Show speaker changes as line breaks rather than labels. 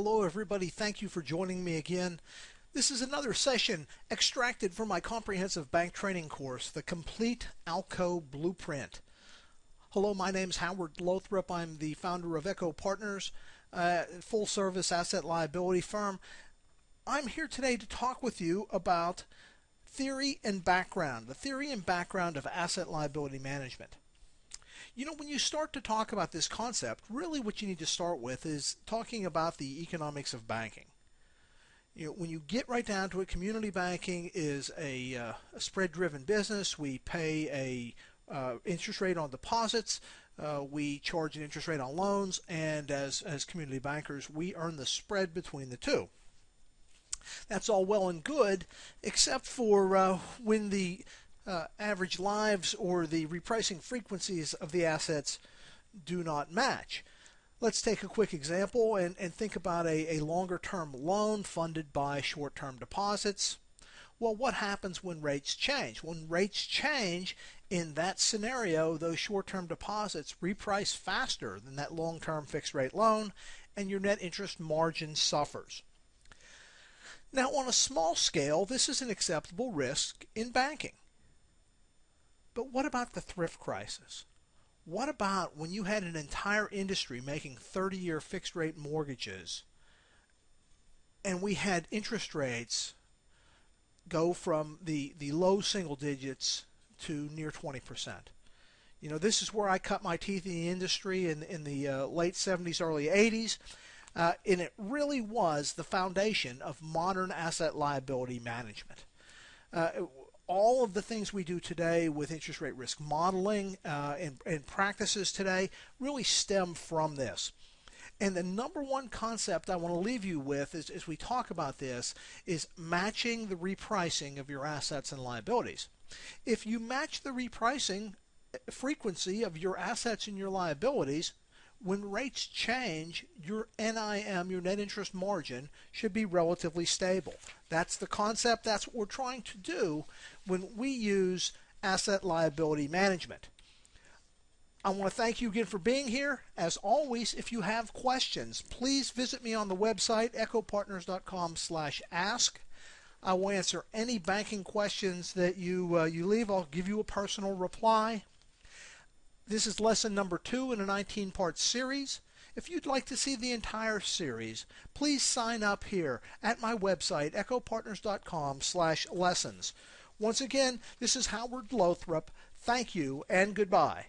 Hello everybody, thank you for joining me again. This is another session extracted from my comprehensive bank training course, the Complete ALCO Blueprint. Hello, my name is Howard Lothrop. I'm the founder of ALCO Partners, full service asset liability firm. I'm here today to talk with you about theory and background, the theory and background of asset liability management. You know, when you start to talk about this concept, really what you need to start with is talking about the economics of banking. You know, when you get right down to it, community banking is a spread-driven business. We pay a interest rate on deposits. We charge an interest rate on loans, and as community bankers, we earn the spread between the two. That's all well and good, except for when the average lives or the repricing frequencies of the assets do not match. Let's take a quick example and think about a longer term loan funded by short-term deposits. Well, what happens when rates change? When rates change, in that scenario, those short-term deposits reprice faster than that long-term fixed rate loan, and your net interest margin suffers. Now, on a small scale, this is an acceptable risk in banking. But what about the thrift crisis? What about when you had an entire industry making 30-year fixed-rate mortgages and we had interest rates go from the low single digits to near 20%? You know, this is where I cut my teeth in the industry in the late 70s, early 80s, and it really was the foundation of modern asset liability management. All of the things we do today with interest rate risk modeling and practices today really stem from this. And the number one concept I want to leave you with as we talk about this is matching the repricing of your assets and liabilities. If you match the repricing frequency of your assets and your liabilities, when rates change, your NIM, your net interest margin, should be relatively stable. That's the concept. That's what we're trying to do when we use asset liability management. I want to thank you again for being here. As always, if you have questions, please visit me on the website, alcopartners.com/ask. I will answer any banking questions that you leave. I'll give you a personal reply. This is lesson number 2 in a 19-part series. If you'd like to see the entire series, please sign up here at my website, alcopartners.com/lessons. Once again, this is Howard Lothrop. Thank you and goodbye.